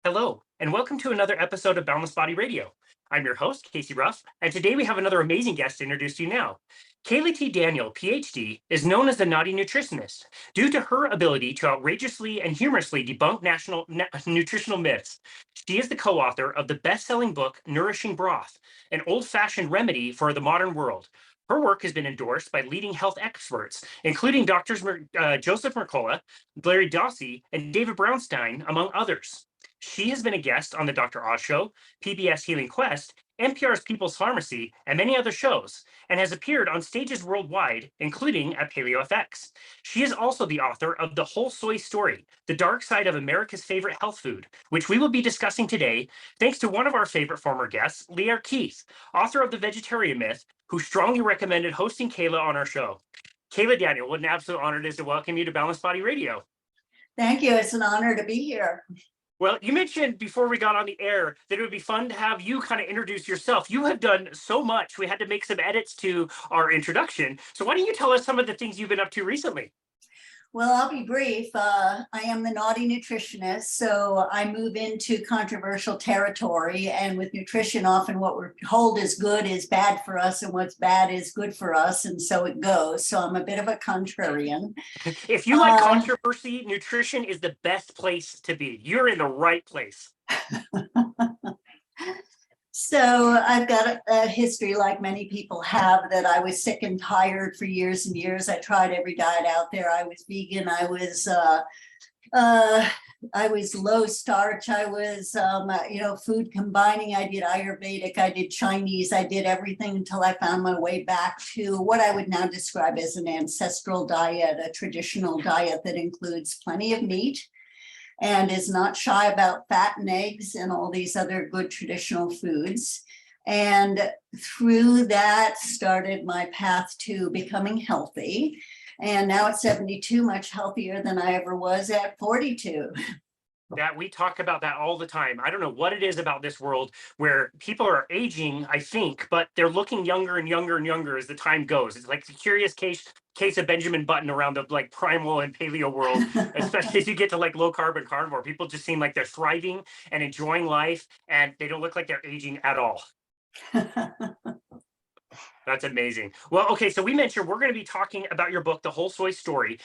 Hello, and welcome to another episode of Boundless Body Radio. I'm your host, Casey Ruff, and today we have another amazing guest to introduce to you now. Kaayla T. Daniel, PhD, is known as the Naughty Nutritionist due to her ability to outrageously and humorously debunk nutritional myths. She is the co-author of the best-selling book Nourishing Broth, an old-fashioned remedy for the modern world. Her work has been endorsed by leading health experts, including Drs Joseph Mercola, Larry Dossey, and David Brownstein, among others. She has been a guest on the Dr. Oz Show, PBS Healing Quest, NPR's People's Pharmacy, and many other shows, and has appeared on stages worldwide, including at PaleoFX. She is also the author of The Whole Soy Story, The Dark Side of America's Favorite Health Food, which we will be discussing today, thanks to one of our favorite former guests, Lierre Keith, author of The Vegetarian Myth, who strongly recommended hosting Kaayla on our show. Kaayla Daniel, what an absolute honor it is to welcome you to Balanced Body Radio. Thank you. It's an honor to be here. Well, you mentioned before we got on the air that it would be fun to have you kind of introduce yourself. You have done so much. We had to make some edits to our introduction. So why don't you tell us some of the things you've been up to recently? Well, I'll be brief. I am the Naughty Nutritionist, so I move into controversial territory. And with nutrition, often what we're told is good is bad for us, and what's bad is good for us. And so it goes. So I'm a bit of a contrarian. If you like controversy, nutrition is the best place to be. You're in the right place. So I've got a history, like many people have, that I was sick and tired for years and years. I tried every diet out there. I was vegan. I was low starch. I was, food combining. I did Ayurvedic. I did Chinese. I did everything until I found my way back to what I would now describe as an ancestral diet, a traditional diet that includes plenty of meat and is not shy about fat and eggs and all these other good traditional foods. And through that started my path to becoming healthy. And now at 72, much healthier than I ever was at 42. That we talk about that all the time. I don't know what it is about this world where people are aging, I think, but they're looking younger and younger and younger as the time goes. It's like the curious case of Benjamin Button around the like primal and paleo world, especially as you get to like low carbon carnivore. People just seem like they're thriving and enjoying life, and they don't look like they're aging at all. That's amazing. Well, okay, so we mentioned we're going to be talking about your book, The Whole Soy Story.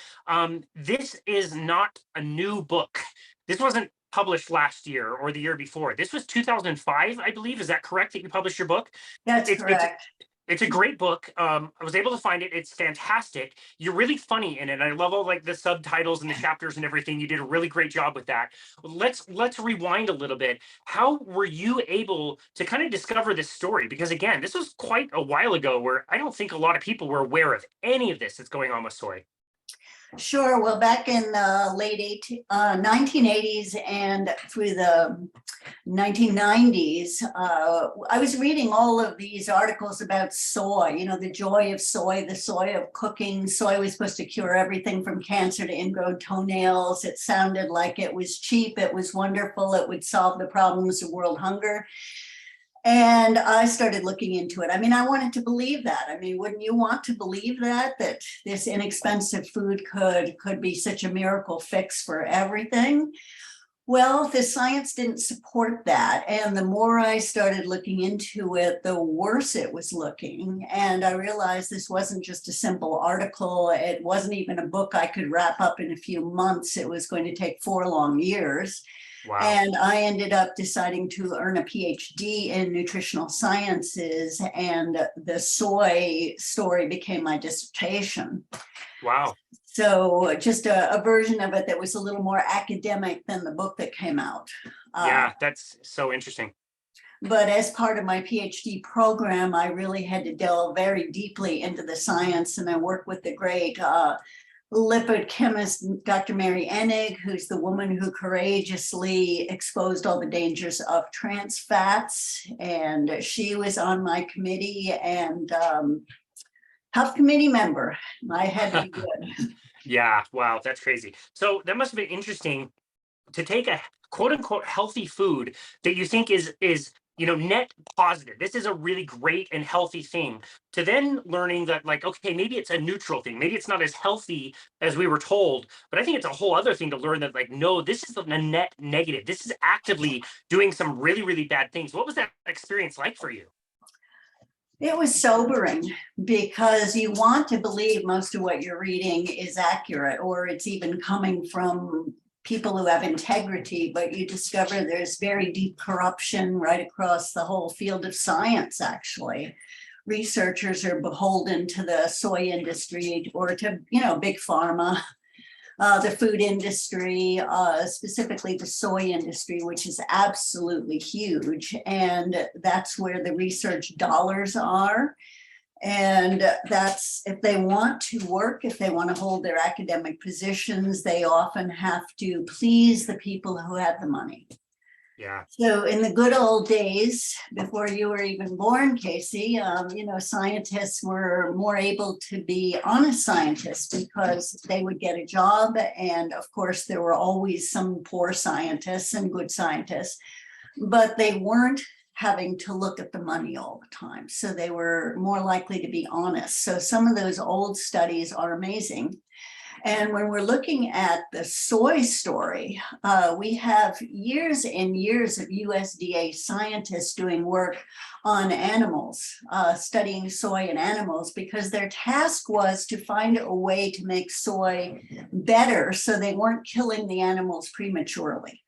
This is not a new book. This wasn't published last year or the year before. This was 2005, I believe. Is that correct that you published your book? That's correct. It's a great book. I was able to find it. It's fantastic. You're really funny in it. I love all like the subtitles and the chapters and everything. You did a really great job with that. Let's rewind a little bit. How were you able to kind of discover this story? Because again, this was quite a while ago where I don't think a lot of people were aware of any of this that's going on with soy. Sure. Well, back in the late 1980s and through the 1990s, I was reading all of these articles about soy, the joy of soy, the soy of cooking. Soy was supposed to cure everything from cancer to ingrown toenails. It sounded like it was cheap. It was wonderful. It would solve the problems of world hunger. And I started looking into it. I mean, I wanted to believe that. I mean, wouldn't you want to believe that this inexpensive food could be such a miracle fix for everything? Well, the science didn't support that. And the more I started looking into it, the worse it was looking. And I realized this wasn't just a simple article. It wasn't even a book I could wrap up in a few months. It was going to take 4 long years. Wow. And I ended up deciding to earn a PhD in nutritional sciences, and the soy story became my dissertation. Wow. So just a version of it that was a little more academic than the book that came out. Yeah, that's so interesting. But as part of my PhD program, I really had to delve very deeply into the science, and I worked with the great lipid chemist, Dr. Mary Enig, who's the woman who courageously exposed all the dangers of trans fats. And she was on my committee and tough committee member. I had to be good. Yeah, wow, that's crazy. So that must have been interesting to take a quote unquote healthy food that you think is net positive. This is a really great and healthy thing, to then learning that, like, okay, maybe it's a neutral thing. Maybe it's not as healthy as we were told, but I think it's a whole other thing to learn that, like, no, this is a net negative. This is actively doing some really, really bad things. What was that experience like for you? It was sobering, because you want to believe most of what you're reading is accurate, or it's even coming from people who have integrity, but you discover there's very deep corruption right across the whole field of science, actually. Researchers are beholden to the soy industry or to, big pharma, the food industry, specifically the soy industry, which is absolutely huge. And that's where the research dollars are. And that's, if they want to work, if they want to hold their academic positions, they often have to please the people who have the money. Yeah. So in the good old days, before you were even born, Casey, scientists were more able to be honest scientists because they would get a job. And of course, there were always some poor scientists and good scientists, but they weren't having to look at the money all the time. So they were more likely to be honest. So some of those old studies are amazing. And when we're looking at the soy story, we have years and years of USDA scientists doing work on animals, studying soy in animals, because their task was to find a way to make soy better so they weren't killing the animals prematurely.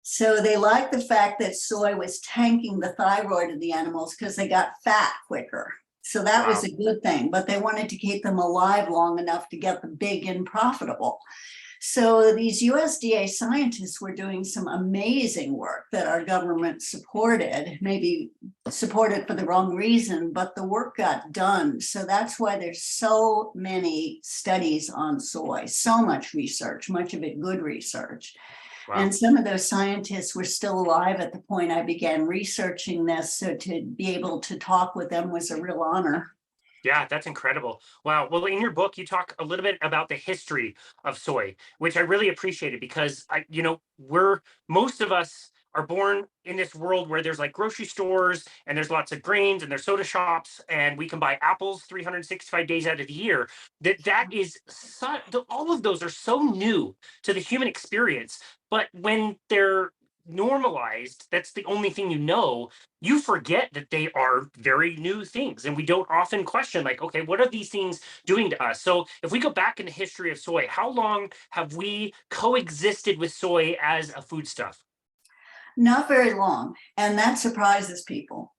So they liked the fact that soy was tanking the thyroid of the animals because they got fat quicker. So that was a good thing, but they wanted to keep them alive long enough to get them big and profitable. So these USDA scientists were doing some amazing work that our government supported, maybe supported for the wrong reason, but the work got done. So that's why there's so many studies on soy, so much research, much of it good research. Wow. And some of those scientists were still alive at the point I began researching this. So to be able to talk with them was a real honor. Yeah, that's incredible. Wow. Well, in your book, you talk a little bit about the history of soy, which I really appreciated, because most of us are born in this world where there's like grocery stores and there's lots of grains and there's soda shops and we can buy apples 365 days out of the year. All of those are so new to the human experience. But when they're normalized, that's the only thing you forget that they are very new things. And we don't often question, like, okay, what are these things doing to us? So if we go back in the history of soy, how long have we coexisted with soy as a foodstuff? Not very long. And that surprises people.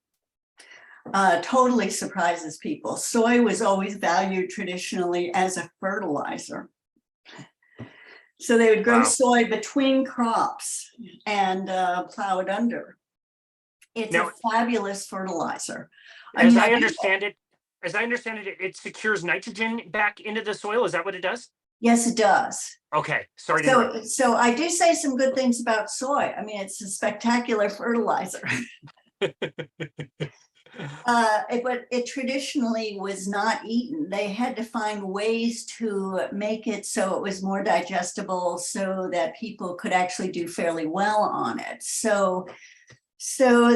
Totally surprises people. Soy was always valued traditionally as a fertilizer. So they would grow soy between crops and plow it under. It's a fabulous fertilizer. As I understand it, it secures nitrogen back into the soil. Is that what it does? Yes, it does. Okay, sorry. So I do say some good things about soy. I mean, it's a spectacular fertilizer. But it traditionally was not eaten. They had to find ways to make it so it was more digestible, so that people could actually do fairly well on it. So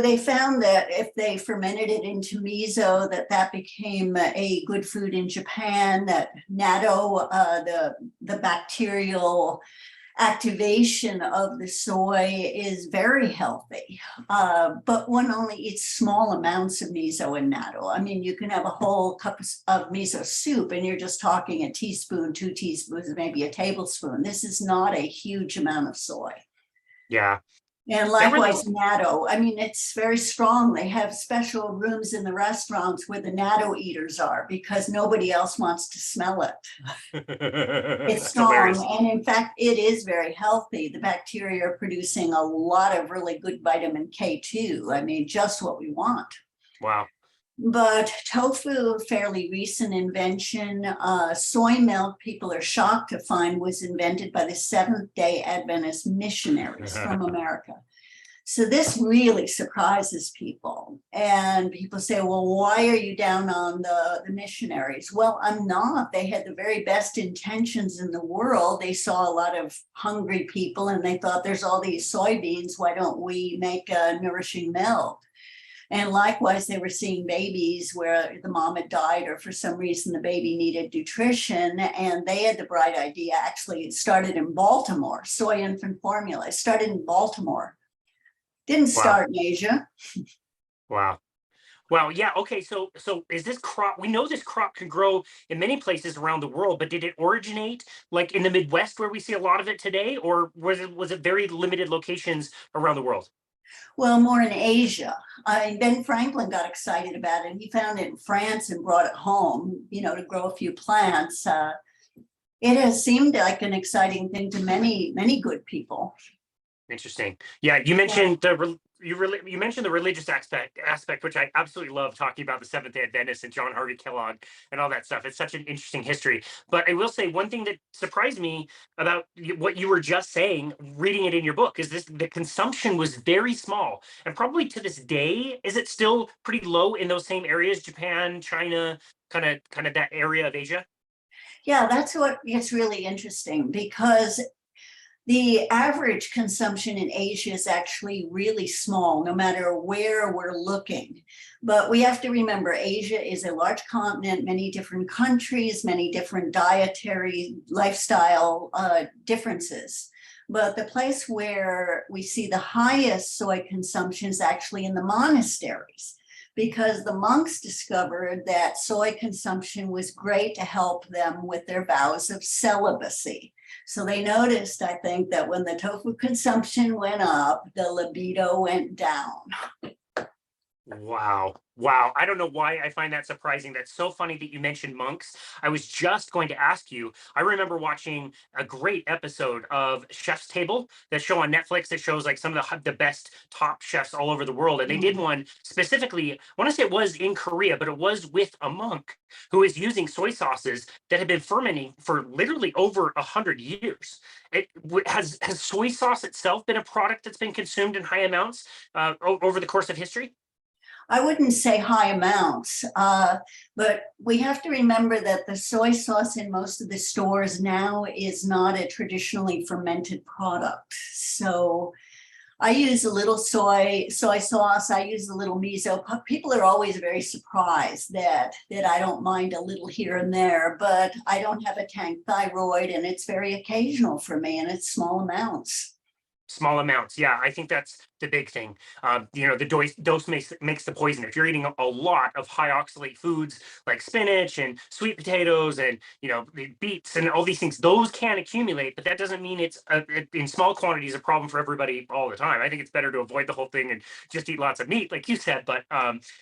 they found that if they fermented it into miso, that became a good food in Japan, that natto, the bacterial activation of the soy is very healthy, but one only eats small amounts of miso and natto. I mean, you can have a whole cup of miso soup and you're just talking a teaspoon, 2 teaspoons, maybe a tablespoon. This is not a huge amount of soy. Yeah. And likewise, natto. I mean, it's very strong. They have special rooms in the restaurants where the natto eaters are because nobody else wants to smell it. It's strong. Hilarious. And in fact, it is very healthy. The bacteria are producing a lot of really good vitamin K2. I mean, just what we want. Wow. But tofu, fairly recent invention. Soy milk, people are shocked to find, was invented by the Seventh-day Adventist missionaries from America. So this really surprises people. And people say, well, why are you down on the missionaries? Well, I'm not. They had the very best intentions in the world. They saw a lot of hungry people and they thought, there's all these soybeans. Why don't we make a nourishing milk? And likewise, they were seeing babies where the mom had died or for some reason the baby needed nutrition. And they had the bright idea. Actually, it started in Baltimore. Soy infant formula. It started in Baltimore. Didn't start in Asia. Wow. Wow. Yeah. Okay. So is this crop, we know this crop can grow in many places around the world, but did it originate like in the Midwest where we see a lot of it today, or was it very limited locations around the world? Well, more in Asia. Ben Franklin got excited about it. He found it in France and brought it home, to grow a few plants. It has seemed like an exciting thing to many, many good people. Interesting. Yeah, you mentioned you mentioned the religious aspect, which I absolutely love, talking about the Seventh-day Adventists and John Harvey Kellogg and all that stuff. It's such an interesting history. But I will say one thing that surprised me about what you were just saying, reading it in your book, is the consumption was very small, and probably to this day, is it still pretty low in those same areas, Japan, China, kind of that area of Asia? Yeah, that's what gets really interesting, because the average consumption in Asia is actually really small, no matter where we're looking. But we have to remember, Asia is a large continent, many different countries, many different dietary lifestyle differences. But the place where we see the highest soy consumption is actually in the monasteries, because the monks discovered that soy consumption was great to help them with their vows of celibacy. So they noticed, I think, that when the tofu consumption went up, the libido went down. Wow. Wow. I don't know why I find that surprising. That's so funny that you mentioned monks. I was just going to ask you. I remember watching a great episode of Chef's Table, that show on Netflix that shows like some of the best top chefs all over the world. And they did one specifically, I want to say it was in Korea, but it was with a monk who is using soy sauces that had been fermenting for literally over 100 years. Has soy sauce itself been a product that's been consumed in high amounts over the course of history? I wouldn't say high amounts, but we have to remember that the soy sauce in most of the stores now is not a traditionally fermented product. So I use a little soy sauce. I use a little miso. People are always very surprised that I don't mind a little here and there, but I don't have a tank thyroid, and it's very occasional for me, and it's small amounts. Small amounts. Yeah, I think that's the big thing. The dose makes the poison. If you're eating a lot of high oxalate foods like spinach and sweet potatoes and the beets and all these things, those can accumulate, but that doesn't mean it's in small quantities a problem for everybody all the time. I think it's better to avoid the whole thing and just eat lots of meat, like you said. But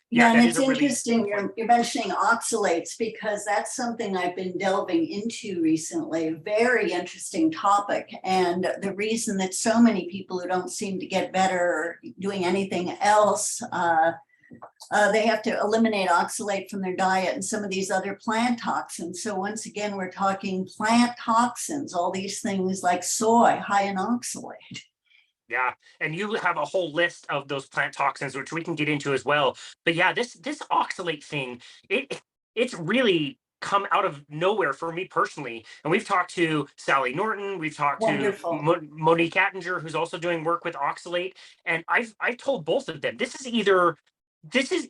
yeah, and it's interesting you're mentioning oxalates, because that's something I've been delving into recently. Very interesting topic, and the reason that so many people who don't seem to get better or doing anything else, they have to eliminate oxalate from their diet and some of these other plant toxins. So once again, we're talking plant toxins, all these things like soy, high in oxalate. Yeah, and you have a whole list of those plant toxins, which we can get into as well. But yeah, this oxalate thing, it's really come out of nowhere for me personally. And we've talked to Sally Norton, we've talked Wonderful. to Monique Attinger, who's also doing work with oxalate, and I've told both of them this is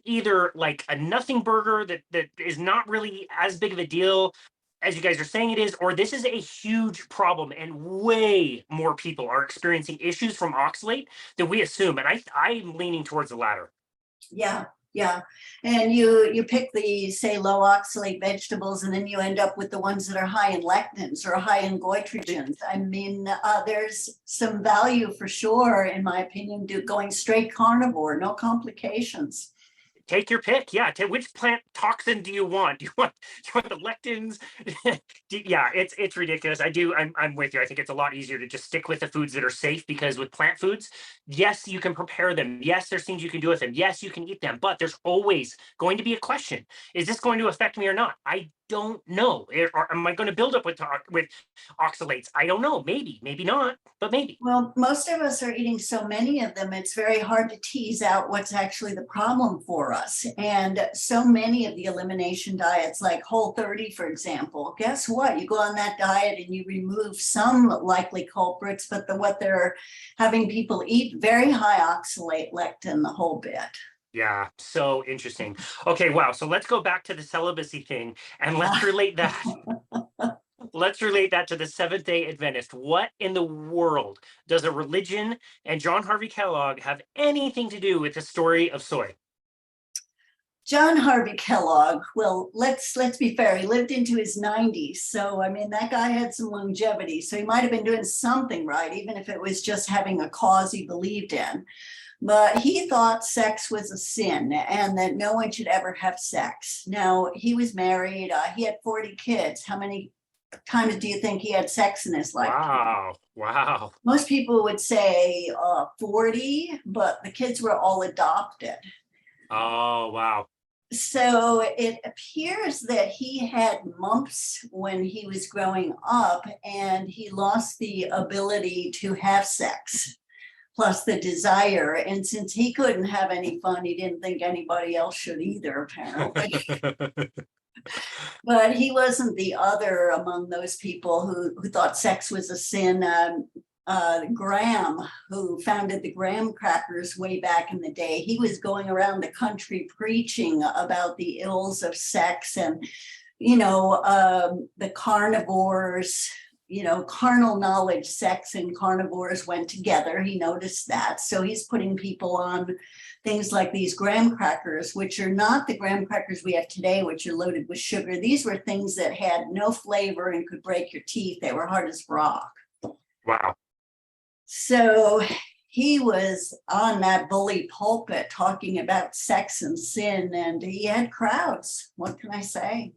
either like a nothing burger that is not really as big of a deal as you guys are saying it is, or this is a huge problem and way more people are experiencing issues from oxalate than we assume. And I'm leaning towards the latter. Yeah, yeah. And you pick the, say, low oxalate vegetables, and then you end up with the ones that are high in lectins or high in goitrogens. I mean, there's some value for sure, in my opinion, to going straight carnivore, no complications. Take your pick. Yeah. Which plant toxin do you want? Do you want the lectins? Yeah, it's ridiculous. I'm with you. I think it's a lot easier to just stick with the foods that are safe, because with plant foods, yes, you can prepare them. Yes, there's things you can do with them. Yes, you can eat them, but there's always going to be a question. Is this going to affect me or not? I don't know. Or am I going to build up with oxalates? I don't know. Maybe, maybe not, but maybe. Well, most of us are eating so many of them, it's very hard to tease out what's actually the problem for us. And so many of the elimination diets, like Whole30, for example, guess what? You go on that diet and you remove some likely culprits, but what they're having people eat, very high oxalate, lectin, the whole bit. Yeah, so interesting. Okay, wow. So let's go back to the celibacy thing and let's relate that. Let's relate that to the Seventh-day Adventist. What in the world does a religion and John Harvey Kellogg have anything to do with the story of soy? John Harvey Kellogg, well, let's be fair, he lived into his 90s. So, I mean, that guy had some longevity. So he might have been doing something right, even if it was just having a cause he believed in. But he thought sex was a sin and that no one should ever have sex. Now, he was married. He had 40 kids. How many times do you think he had sex in his lifetime? Wow, wow. Most people would say 40, but the kids were all adopted. Oh, wow. So it appears that he had mumps when he was growing up and he lost the ability to have sex, plus the desire. And since he couldn't have any fun, he didn't think anybody else should either, apparently. But he wasn't the other among those people who thought sex was a sin. Graham, who founded the graham crackers way back in the day, he was going around the country preaching about the ills of sex and, the carnivores, carnal knowledge, sex and carnivores went together. He noticed that. So he's putting people on things like these graham crackers, which are not the graham crackers we have today, which are loaded with sugar. These were things that had no flavor and could break your teeth. They were hard as rock. Wow. So he was on that bully pulpit talking about sex and sin, and he had crowds. What can I say?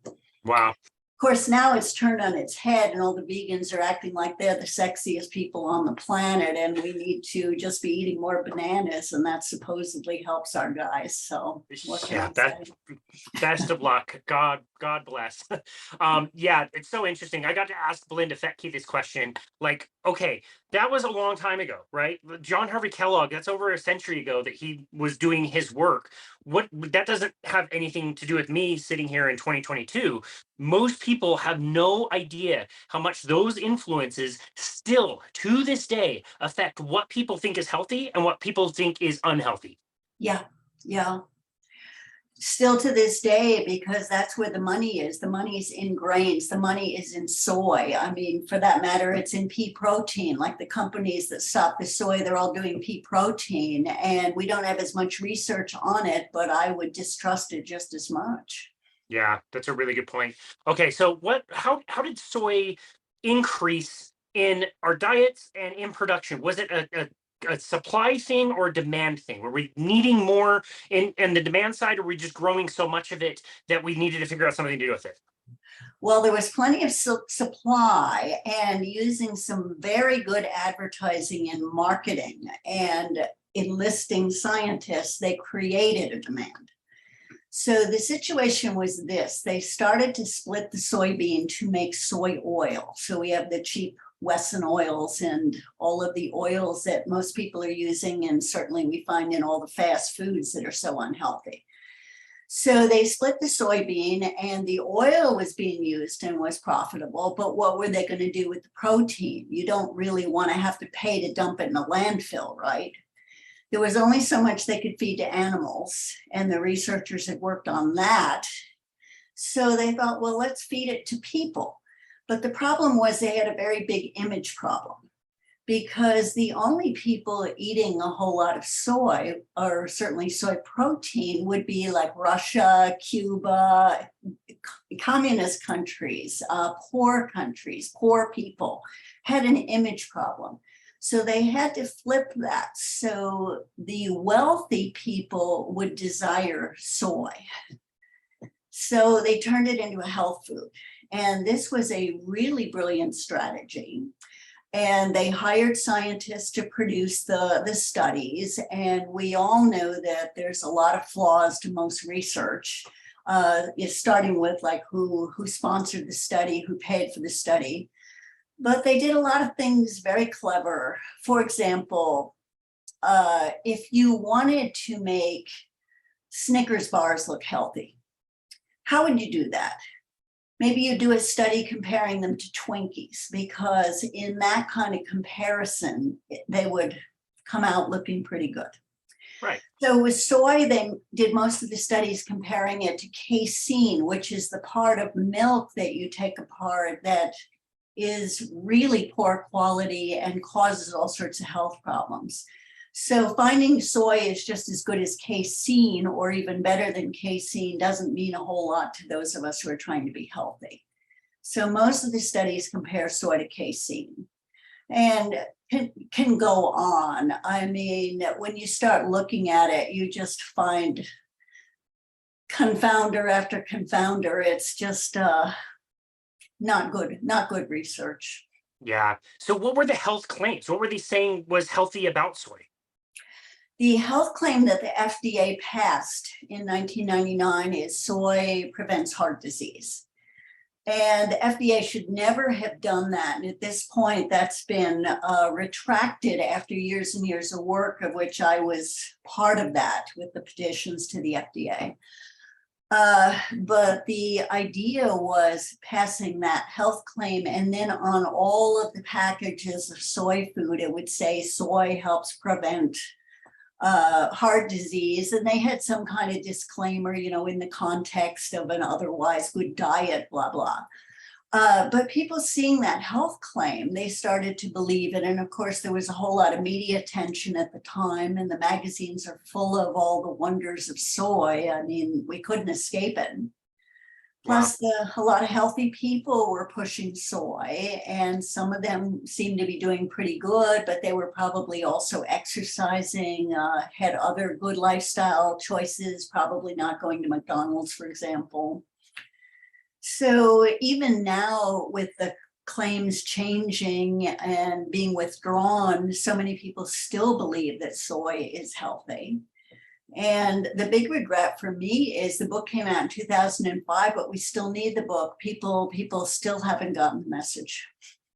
Wow. Of course, now it's turned on its head and all the vegans are acting like they're the sexiest people on the planet and we need to just be eating more bananas and that supposedly helps our guys. So what can I say? Best of luck. God bless. Yeah, it's so interesting. I got to ask Belinda Fettke this question. Like, okay, that was a long time ago, right? John Harvey Kellogg, that's over a century ago that he was doing his work. That doesn't have anything to do with me sitting here in 2022. Most people have no idea how much those influences still to this day affect what people think is healthy and what people think is unhealthy. Yeah. Still to this day, because that's where the money is. The money is in grains. The money is in soy. I mean, for that matter, it's in pea protein. Like the companies that stop the soy, they're all doing pea protein. And we don't have as much research on it, but I would distrust it just as much. Yeah, that's a really good point. Okay, so how did soy increase in our diets and in production? Was it a supply thing or a demand thing? Were we needing more in the demand side, or were we just growing so much of it that we needed to figure out something to do with it? Well, there was plenty of supply, and using some very good advertising and marketing and enlisting scientists, they created a demand. So the situation was this: they started to split the soybean to make soy oil. So we have the cheap Wesson oils and all of the oils that most people are using, and certainly we find in all the fast foods that are so unhealthy. So they split the soybean and the oil was being used and was profitable, but what were they going to do with the protein? You don't really want to have to pay to dump it in a landfill, right? There was only so much they could feed to animals, and the researchers had worked on that. So they thought, well, let's feed it to people. But the problem was they had a very big image problem, because the only people eating a whole lot of soy, or certainly soy protein, would be like Russia, Cuba, communist countries, poor people, had an image problem. So they had to flip that. So the wealthy people would desire soy. So they turned it into a health food. And this was a really brilliant strategy. And they hired scientists to produce the studies. And we all know that there's a lot of flaws to most research. is starting with like who sponsored the study, who paid for the study. But they did a lot of things very clever. For example, if you wanted to make Snickers bars look healthy, how would you do that? Maybe you do a study comparing them to Twinkies, because in that kind of comparison, they would come out looking pretty good. Right. So with soy, they did most of the studies comparing it to casein, which is the part of milk that you take apart that is really poor quality and causes all sorts of health problems. So finding soy is just as good as casein or even better than casein doesn't mean a whole lot to those of us who are trying to be healthy. So most of the studies compare soy to casein and can go on. I mean, when you start looking at it, you just find confounder after confounder. It's just not good research. Yeah. So what were the health claims? What were they saying was healthy about soy? The health claim that the FDA passed in 1999 is soy prevents heart disease. And the FDA should never have done that. And at this point, that's been retracted after years and years of work, of which I was part of that with the petitions to the FDA. But the idea was passing that health claim, and then on all of the packages of soy food, it would say soy helps prevent heart disease. And they had some kind of disclaimer, you know, in the context of an otherwise good diet, blah, blah. But people seeing that health claim, they started to believe it. And of course, there was a whole lot of media attention at the time, and the magazines are full of all the wonders of soy. I mean, we couldn't escape it. Plus, a lot of healthy people were pushing soy, and some of them seemed to be doing pretty good, but they were probably also exercising, had other good lifestyle choices, probably not going to McDonald's, for example. So even now, with the claims changing and being withdrawn, so many people still believe that soy is healthy. And the big regret for me is the book came out in 2005, but we still need the book. People still haven't gotten the message.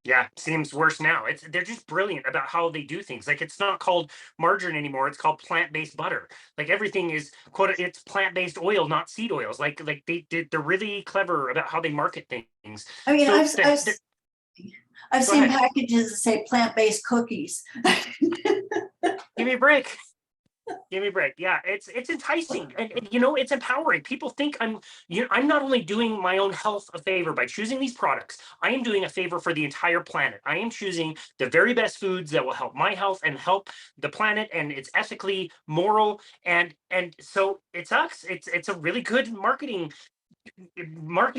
Yeah, seems worse now. They're just brilliant about how they do things. Like, it's not called margarine anymore. It's called plant-based butter. Like, everything is quote, it's plant-based oil, not seed oils. Like they're really clever about how they market things. I mean, So I've go seen ahead. packages that say plant-based cookies. Give me a break. Give me a break. Yeah, it's enticing, and you know, it's empowering. People think I'm not only doing my own health a favor by choosing these products, I am doing a favor for the entire planet. I am choosing the very best foods that will help my health and help the planet, and it's ethically moral, and so it sucks. It's a really good marketing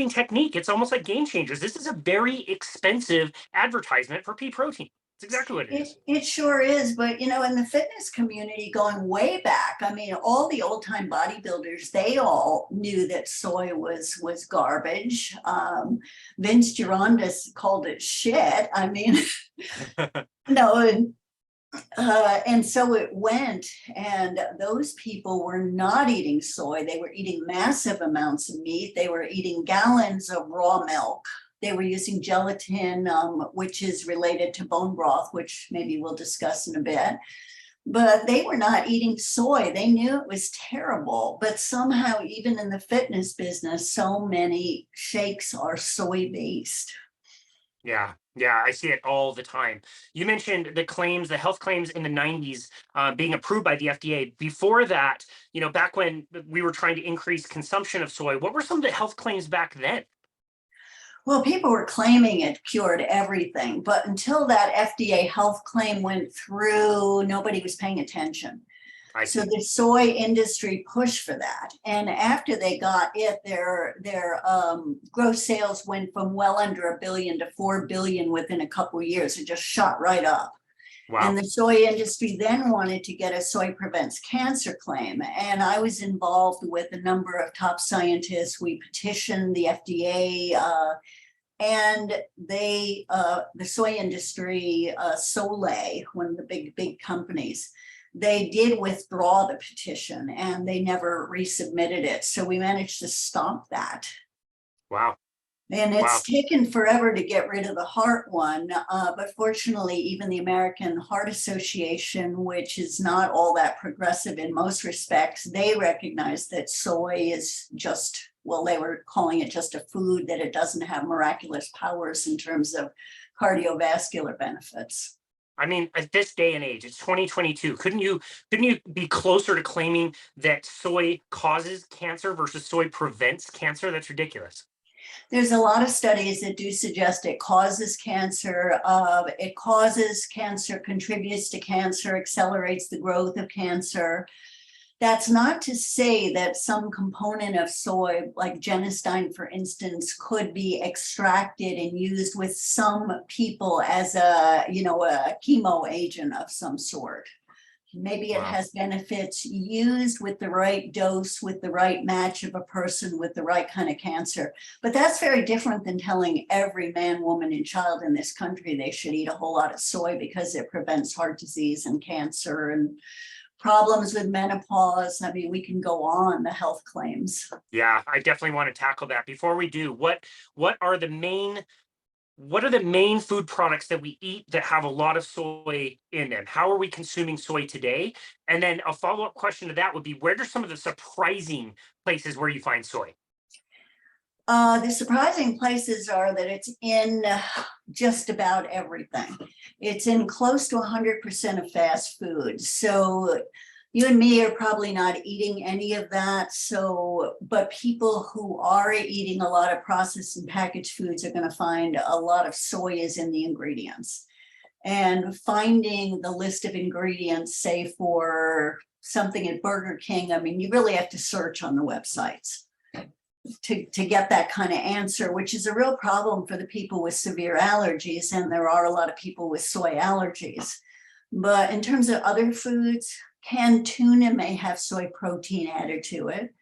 technique. It's almost like Game Changers. This is a very expensive advertisement for pea protein. It's exactly what it is. It sure is, but you know, in the fitness community going way back, I mean, all the old time bodybuilders, they all knew that soy was garbage. Vince Gironda called it shit. I mean, no, and so it went, and those people were not eating soy. They were eating massive amounts of meat. They were eating gallons of raw milk. They were using gelatin, which is related to bone broth, which maybe we'll discuss in a bit. But they were not eating soy. They knew it was terrible. But somehow, even in the fitness business, so many shakes are soy-based. Yeah, I see it all the time. You mentioned the health claims in the 90s being approved by the FDA. Before that, you know, back when we were trying to increase consumption of soy, what were some of the health claims back then? Well, people were claiming it cured everything, but until that FDA health claim went through, nobody was paying attention. So the soy industry pushed for that. And after they got it, their gross sales went from well under $1 billion to $4 billion within a couple of years. It just shot right up. Wow. And the soy industry then wanted to get a soy prevents cancer claim. And I was involved with a number of top scientists. We petitioned the FDA, and they, the soy industry, Soleil, one of the big companies, they did withdraw the petition and they never resubmitted it. So we managed to stop that. Wow. And it's taken forever to get rid of the heart one, but fortunately, even the American Heart Association, which is not all that progressive in most respects, they recognize that soy is just, well, they were calling it just a food, that it doesn't have miraculous powers in terms of cardiovascular benefits. I mean, at this day and age, it's 2022. Couldn't you be closer to claiming that soy causes cancer versus soy prevents cancer? That's ridiculous. There's a lot of studies that do suggest it causes cancer. It causes cancer, contributes to cancer, accelerates the growth of cancer. That's not to say that some component of soy, like genistein, for instance, could be extracted and used with some people as a chemo agent of some sort. Maybe it has benefits used with the right dose, with the right match of a person with the right kind of cancer. But that's very different than telling every man, woman, and child in this country they should eat a whole lot of soy because it prevents heart disease and cancer and problems with menopause. I mean, we can go on the health claims. Yeah, I definitely want to tackle that. Before we do, what are the main food products that we eat that have a lot of soy in them? How are we consuming soy today? And then a follow-up question to that would be, where are some of the surprising places where you find soy? The surprising places are that it's in just about everything. It's in close to 100% of fast food. So you and me are probably not eating any of that. So, but people who are eating a lot of processed and packaged foods are going to find a lot of soy is in the ingredients. And finding the list of ingredients, say for something at Burger King, I mean, you really have to search on the websites to get that kind of answer, which is a real problem for the people with severe allergies. And there are a lot of people with soy allergies. But in terms of other foods, canned tuna may have soy protein added to it.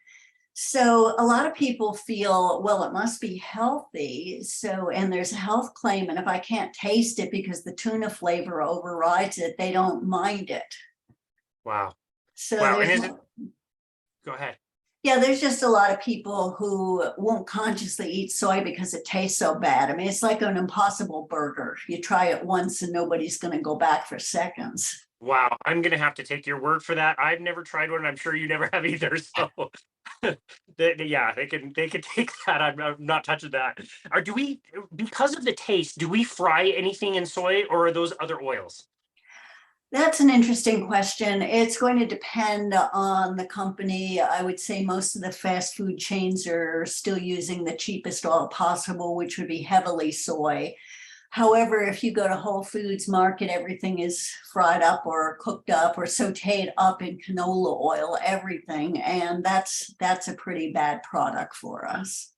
So a lot of people feel, well, it must be healthy. So, and there's a health claim. And if I can't taste it because the tuna flavor overrides it, they don't mind it. Wow. So wow. And go ahead. Yeah, there's just a lot of people who won't consciously eat soy because it tastes so bad. I mean, it's like an Impossible Burger. You try it once and nobody's going to go back for seconds. Wow, I'm going to have to take your word for that. I've never tried one, and I'm sure you never have either. So, yeah, they can take that. I'm not touching that. Or do we, because of the taste, do we fry anything in soy, or are those other oils? That's an interesting question. It's going to depend on the company. I would say most of the fast food chains are still using the cheapest oil possible, which would be heavily soy. However, if you go to Whole Foods Market, everything is fried up or cooked up or sauteed up in canola oil, everything. And that's a pretty bad product for us.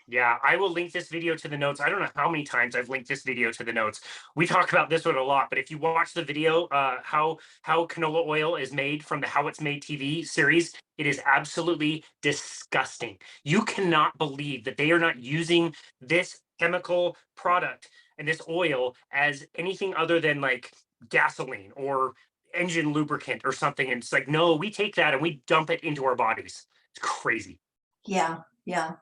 Yeah, I will link this video to the notes. I don't know how many times I've linked this video to the notes. We talk about this one a lot, but if you watch the video, how canola oil is made from the How It's Made TV series, it is absolutely disgusting. You cannot believe that they are not using this chemical product and this oil as anything other than like gasoline or engine lubricant or something. And it's like, no, we take that and we dump it into our bodies. It's crazy. Yeah, yeah.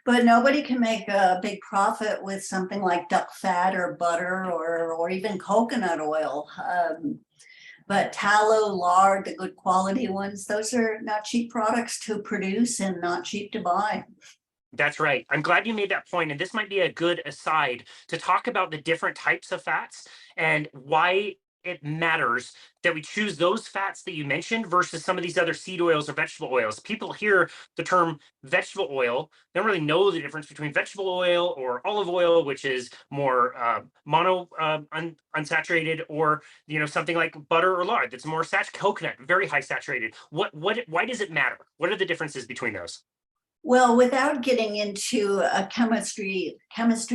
But nobody can make a big profit with something like duck fat or butter or even coconut oil. But tallow, lard, the good quality ones, those are not cheap products to produce and not cheap to buy. That's right. I'm glad you made that point. And this might be a good aside to talk about the different types of fats and why it matters that we choose those fats that you mentioned versus some of these other seed oils or vegetable oils. People hear the term vegetable oil, they don't really know the difference between vegetable oil or olive oil, which is more unsaturated, or something like butter or lard that's more coconut, very high saturated. Why does it matter? What are the differences between those? Well, without getting into a chemistry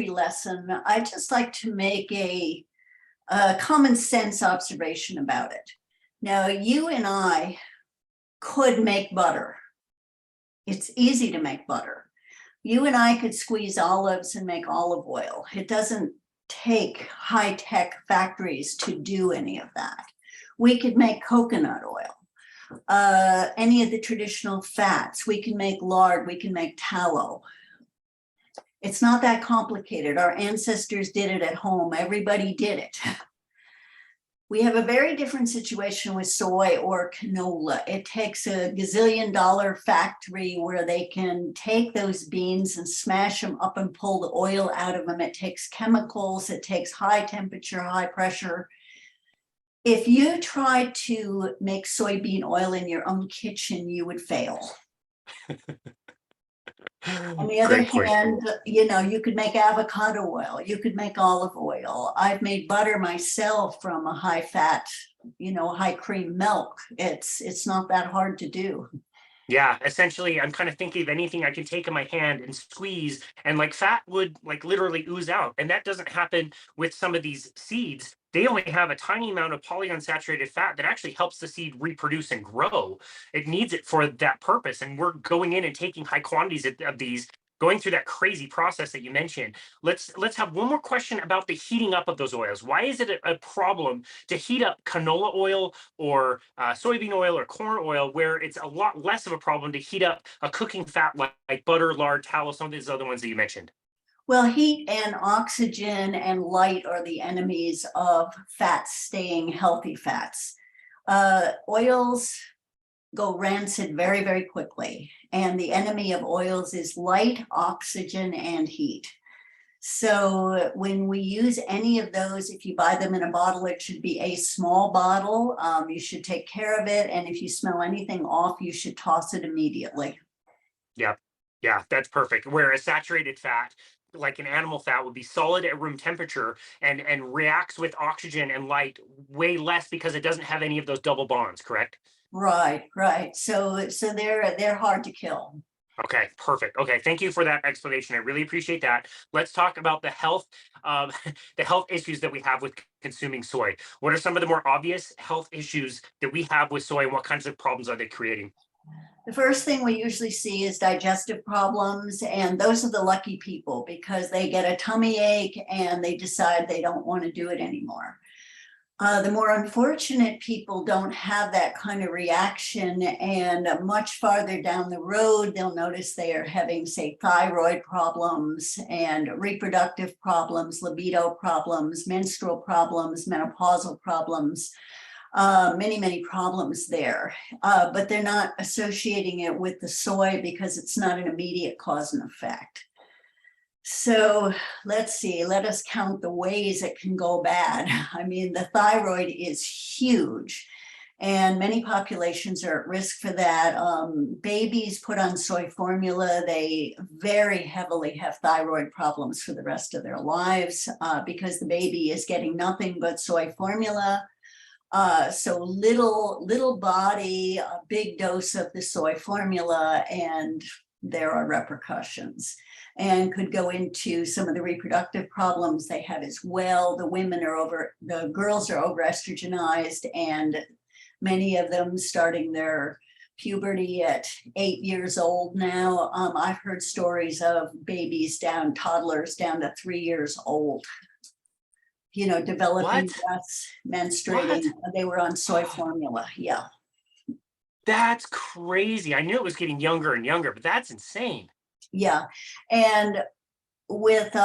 lesson, I just like to make a common sense observation about it. Now, you and I could make butter. It's easy to make butter. You and I could squeeze olives and make olive oil. It doesn't take high-tech factories to do any of that. We could make coconut oil, any of the traditional fats. We can make lard, we can make tallow. It's not that complicated. Our ancestors did it at home. Everybody did it. We have a very different situation with soy or canola. It takes a gazillion-dollar factory where they can take those beans and smash them up and pull the oil out of them. It takes chemicals, it takes high temperature, high pressure. If you tried to make soybean oil in your own kitchen, you would fail. On the other hand, you know, you could make avocado oil, you could make olive oil. I've made butter myself from a high fat, you know, high cream milk. It's not that hard to do. Yeah, essentially, I'm kind of thinking of anything I can take in my hand and squeeze, and like fat would like literally ooze out. And that doesn't happen with some of these seeds. They only have a tiny amount of polyunsaturated fat that actually helps the seed reproduce and grow. It needs it for that purpose. And we're going in and taking high quantities of these, going through that crazy process that you mentioned. Let's have one more question about the heating up of those oils. Why is it a problem to heat up canola oil or soybean oil or corn oil, where it's a lot less of a problem to heat up a cooking fat like butter, lard, tallow, some of these other ones that you mentioned? Well, heat and oxygen and light are the enemies of fats staying healthy fats. Oils go rancid very, very quickly. And the enemy of oils is light, oxygen, and heat. So when we use any of those, if you buy them in a bottle, it should be a small bottle. You should take care of it. And if you smell anything off, you should toss it immediately. Yeah, yeah, that's perfect. Where a saturated fat, like an animal fat, would be solid at room temperature and reacts with oxygen and light way less because it doesn't have any of those double bonds, correct? Right, right. So they're hard to kill. Okay, perfect. Okay, thank you for that explanation. I really appreciate that. Let's talk about the health, the health issues that we have with consuming soy. What are some of the more obvious health issues that we have with soy, and what kinds of problems are they creating? The first thing we usually see is digestive problems, and those are the lucky people because they get a tummy ache and they decide they don't want to do it anymore. The more unfortunate people don't have that kind of reaction, and much farther down the road, they'll notice they are having, say, thyroid problems and reproductive problems, libido problems, menstrual problems, menopausal problems, many, many problems there. But they're not associating it with the soy because it's not an immediate cause and effect. So let's see, let us count the ways it can go bad. I mean, the thyroid is huge and many populations are at risk for that. Babies put on soy formula, they very heavily have thyroid problems for the rest of their lives because the baby is getting nothing but soy formula. So little body, a big dose of the soy formula, and there are repercussions, and could go into some of the reproductive problems they have as well. The girls are overestrogenized, and many of them starting their puberty at 8 years old now. I've heard stories of toddlers down to 3 years old, you know, developing breasts, menstruating. They were on soy formula. Yeah. That's crazy. I knew it was getting younger and younger, but that's insane. Yeah. And with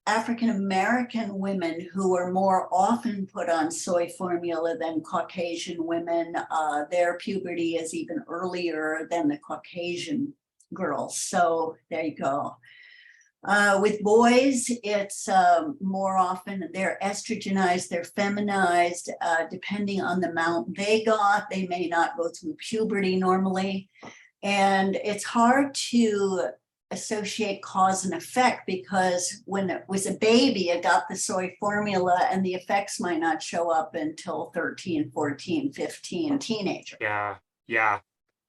African-American women who are more often put on soy formula than Caucasian women, their puberty is even earlier than the Caucasian girls. So there you go. With boys, it's more often they're estrogenized, they're feminized, depending on the amount they got. They may not go through puberty normally. And it's hard to associate cause and effect because when it was a baby, it got the soy formula and the effects might not show up until 13, 14, 15, teenager. Yeah, yeah.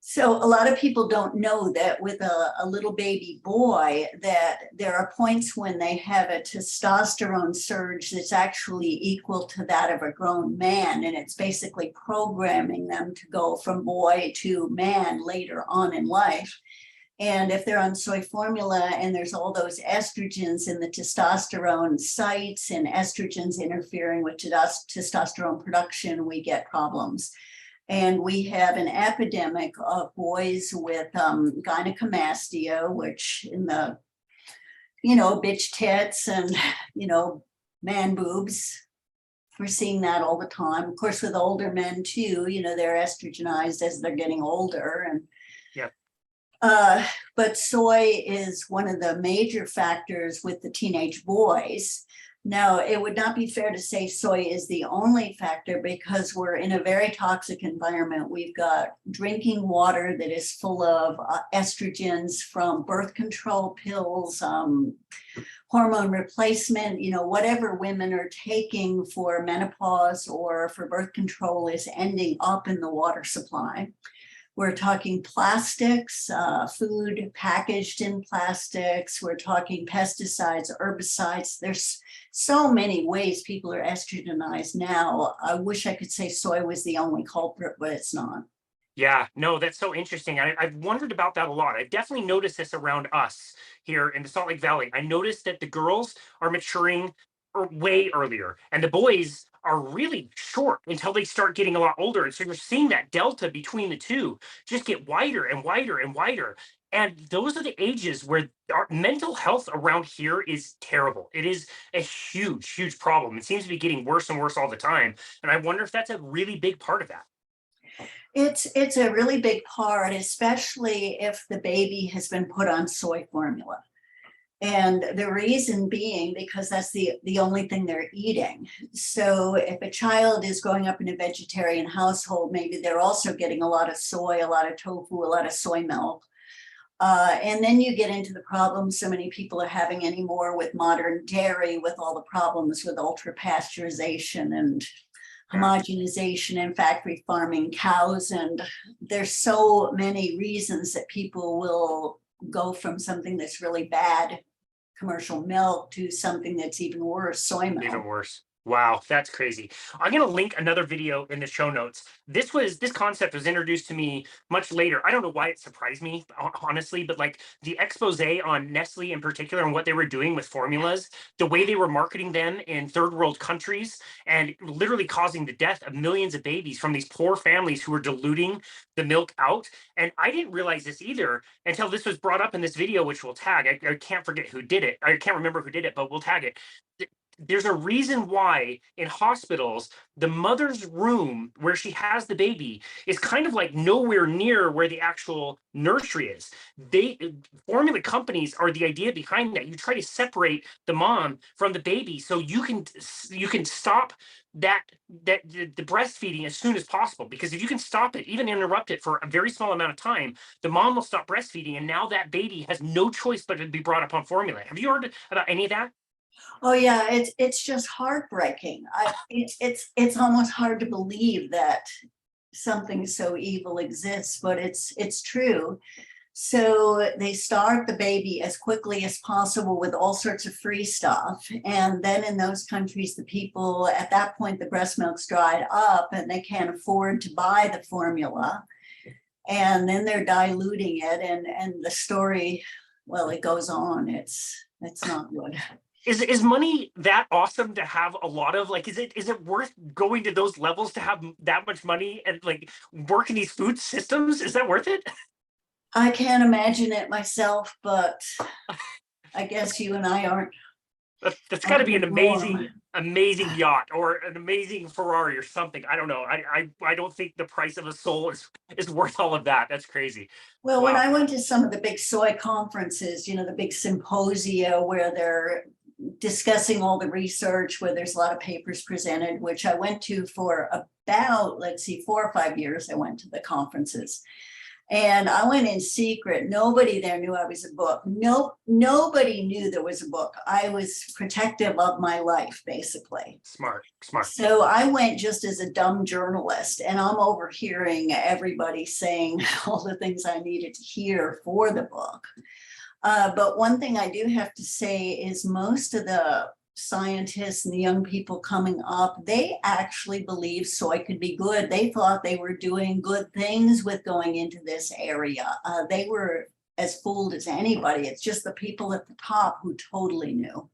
So a lot of people don't know that with a little baby boy, that there are points when they have a testosterone surge that's actually equal to that of a grown man. And it's basically programming them to go from boy to man later on in life. And if they're on soy formula and there's all those estrogens in the testosterone sites and estrogens interfering with testosterone production, we get problems. And we have an epidemic of boys with gynecomastia, which in the, bitch tits and, man boobs. We're seeing that all the time. Of course, with older men too, they're estrogenized as they're getting older. And but soy is one of the major factors with the teenage boys. Now, it would not be fair to say soy is the only factor because we're in a very toxic environment. We've got drinking water that is full of estrogens from birth control pills, hormone replacement, whatever women are taking for menopause or for birth control is ending up in the water supply. We're talking plastics, food packaged in plastics. We're talking pesticides, herbicides. There's so many ways people are estrogenized now. I wish I could say soy was the only culprit, but it's not. Yeah, no, that's so interesting. I've wondered about that a lot. I've definitely noticed this around us here in the Salt Lake Valley. I noticed that the girls are maturing way earlier, and the boys are really short until they start getting a lot older. And so you're seeing that delta between the two just get wider and wider and wider. And those are the ages where our mental health around here is terrible. It is a huge, huge problem. It seems to be getting worse and worse all the time. And I wonder if that's a really big part of that. It's a really big part, especially if the baby has been put on soy formula. And the reason being because that's the only thing they're eating. So if a child is growing up in a vegetarian household, maybe they're also getting a lot of soy, a lot of tofu, a lot of soy milk. And then you get into the problems so many people are having anymore with modern dairy, with all the problems with ultra pasteurization and homogenization and factory farming cows. And there's so many reasons that people will go from something that's really bad, commercial milk, to something that's even worse, soy milk. Even worse. Wow, that's crazy. I'm going to link another video in the show notes. This concept was introduced to me much later. I don't know why it surprised me, honestly, but like the expose on Nestle in particular and what they were doing with formulas, the way they were marketing them in third world countries and literally causing the death of millions of babies from these poor families who were diluting the milk out. And I didn't realize this either until this was brought up in this video, which we'll tag. I can't forget who did it. I can't remember who did it, but we'll tag it. There's a reason why in hospitals, the mother's room where she has the baby is kind of like nowhere near where the actual nursery is. Formula companies are the idea behind that. You try to separate the mom from the baby so you can stop the breastfeeding as soon as possible, because if you can stop it, even interrupt it for a very small amount of time, the mom will stop breastfeeding, and now that baby has no choice but to be brought up on formula. Have you heard about any of that? Oh yeah, it's just heartbreaking. It's almost hard to believe that something so evil exists, but it's true. So they start the baby as quickly as possible with all sorts of free stuff. And then in those countries, the people at that point, the breast milk's dried up and they can't afford to buy the formula. And then they're diluting it. And the story, well, it goes on. It's not good. Is money that awesome to have a lot of? Like, is it worth going to those levels to have that much money and like work in these food systems? Is that worth it? I can't imagine it myself, but I guess you and I aren't. That's got to be an amazing yacht or an amazing Ferrari or something. I don't know. I don't think the price of a soul is worth all of that. That's crazy. Well, when I went to some of the big soy conferences, the big symposia where they're discussing all the research, where there's a lot of papers presented, which I went to for about, 4 or 5 years. I went to the conferences. And I went in secret. Nobody there knew I was a book. Nobody knew there was a book. I was protective of my life, basically. Smart. So I went just as a dumb journalist, and I'm overhearing everybody saying all the things I needed to hear for the book. But one thing I do have to say is most of the scientists and the young people coming up, they actually believed soy could be good. They thought they were doing good things with going into this area. They were as fooled as anybody. It's just the people at the top who totally knew.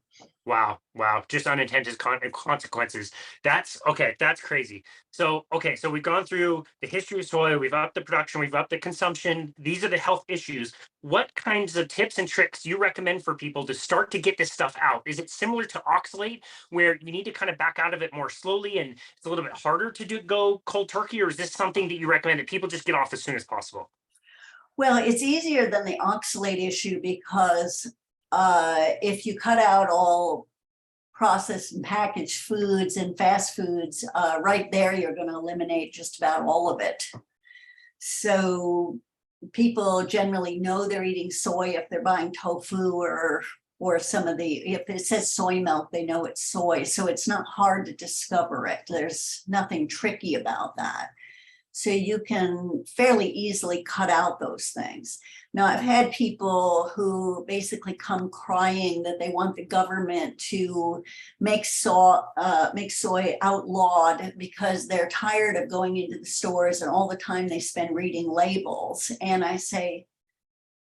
Wow. Wow. Just unintended consequences. That's okay. That's crazy. So, okay. So we've gone through the history of soy. We've upped the production. We've upped the consumption. These are the health issues. What kinds of tips and tricks do you recommend for people to start to get this stuff out? Is it similar to oxalate where you need to kind of back out of it more slowly and it's a little bit harder to go cold turkey? Or is this something that you recommend that people just get off as soon as possible? Well, it's easier than the oxalate issue because if you cut out all processed and packaged foods and fast foods, right there, you're going to eliminate just about all of it. So people generally know they're eating soy if they're buying tofu or some of the, if it says soy milk, they know it's soy. So it's not hard to discover it. There's nothing tricky about that. So you can fairly easily cut out those things. Now, I've had people who basically come crying that they want the government to make soy outlawed because they're tired of going into the stores and all the time they spend reading labels. And I say,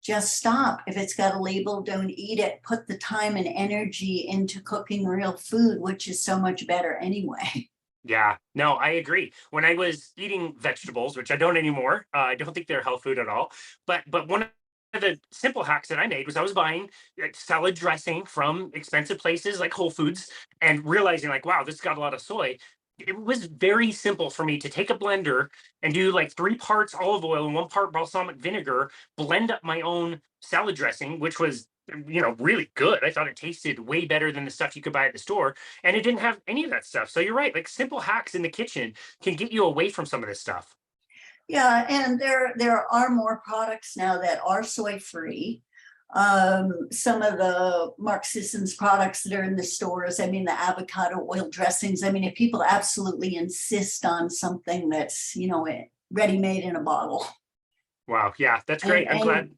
just stop. If it's got a label, don't eat it. Put the time and energy into cooking real food, which is so much better anyway. Yeah, no, I agree. When I was eating vegetables, which I don't anymore, I don't think they're health food at all. But one of the simple hacks that I made was I was buying like salad dressing from expensive places like Whole Foods and realizing like, wow, this got a lot of soy. It was very simple for me to take a blender and do like 3 parts olive oil and 1 part balsamic vinegar, blend up my own salad dressing, which was really good. I thought it tasted way better than the stuff you could buy at the store, and it didn't have any of that stuff. So you're right, like simple hacks in the kitchen can get you away from some of this stuff. Yeah, and there are more products now that are soy free. Some of the Mark Sisson's products that are in the stores, I mean, the avocado oil dressings. I mean, if people absolutely insist on something that's, ready-made in a bottle. Wow, yeah, that's great. I'm glad.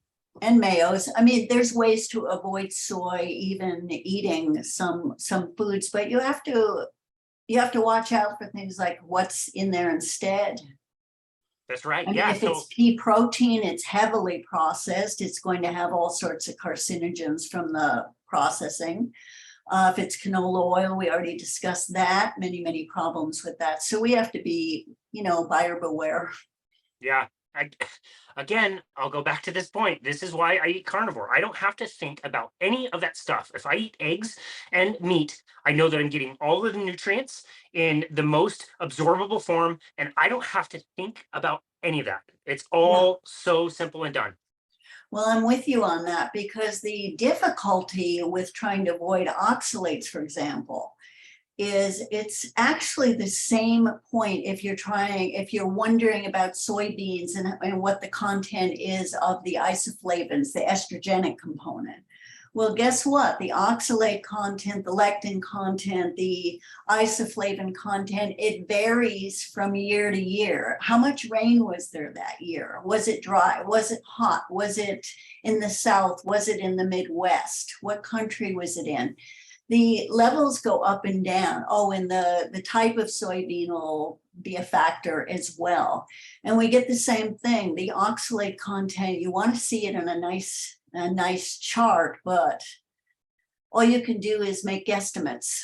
And mayos. I mean, there's ways to avoid soy, even eating some foods, but you have to watch out for things like what's in there instead. That's right. I mean, Yeah. if it's pea protein, it's heavily processed. It's going to have all sorts of carcinogens from the processing. If it's canola oil, we already discussed that. Many problems with that. So we have to be, buyer beware. Yeah. Again, I'll go back to this point. This is why I eat carnivore. I don't have to think about any of that stuff. If I eat eggs and meat, I know that I'm getting all of the nutrients in the most absorbable form, and I don't have to think about any of that. It's all so simple and done. Well, I'm with you on that because the difficulty with trying to avoid oxalates, for example, is it's actually the same point if you're wondering about soybeans and what the content is of the isoflavones, the estrogenic component. Well, guess what? The oxalate content, the lectin content, the isoflavone content, it varies from year to year. How much rain was there that year? Was it dry? Was it hot? Was it in the South? Was it in the Midwest? What country was it in? The levels go up and down. Oh, and the type of soybean will be a factor as well. And we get the same thing. The oxalate content, you want to see it in a nice chart, but all you can do is make guesstimates.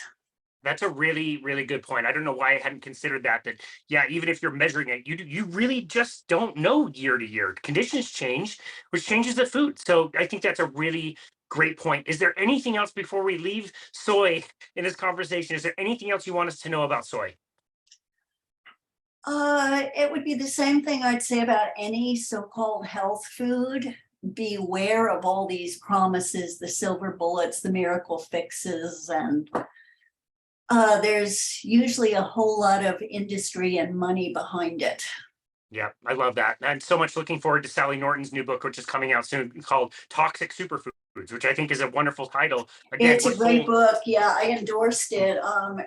That's a really, really good point. I don't know why I hadn't considered that. That yeah, even if you're measuring it, you really just don't know year to year. Conditions change, which changes the food. So I think that's a really great point. Is there anything else before we leave soy in this conversation? Is there anything else you want us to know about soy? It would be the same thing I'd say about any so-called health food. Beware of all these promises, the silver bullets, the miracle fixes, and there's usually a whole lot of industry and money behind it. Yeah, I love that. I'm so much looking forward to Sally Norton's new book, which is coming out soon, called Toxic Superfoods, which I think is a wonderful title. Again, it's a great book. Yeah, I endorsed it.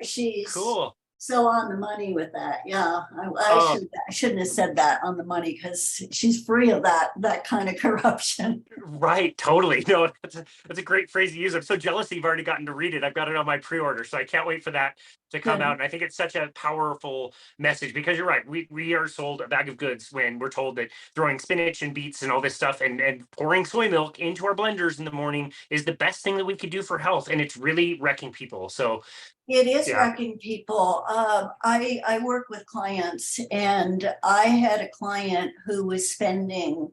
She's cool. So on the money with that. Yeah, I shouldn't have said that on the money because she's free of that kind of corruption. Right, totally. No, that's a great phrase to use. I'm so jealous you've already gotten to read it. I've got it on my pre-order, so I can't wait for that to come Good. out. And I think it's such a powerful message, because you're right. We are sold a bag of goods when we're told that throwing spinach and beets and all this stuff and pouring soy milk into our blenders in the morning is the best thing that we could do for health. And it's really wrecking people. So It is yeah. wrecking people. I work with clients, and I had a client who was spending,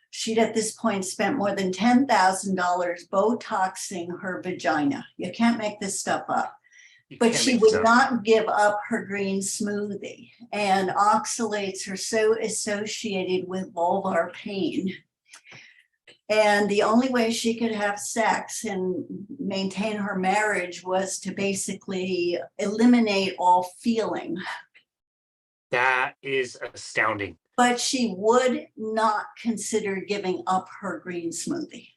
she'd at this point spent more than $10,000 Botoxing her vagina. You can't make this stuff up. You But can't she make would stuff. not give up her green smoothie. And oxalates are so associated with vulvar pain. And the only way she could have sex and maintain her marriage was to basically eliminate all feeling. That is astounding. But she would not consider giving up her green smoothie.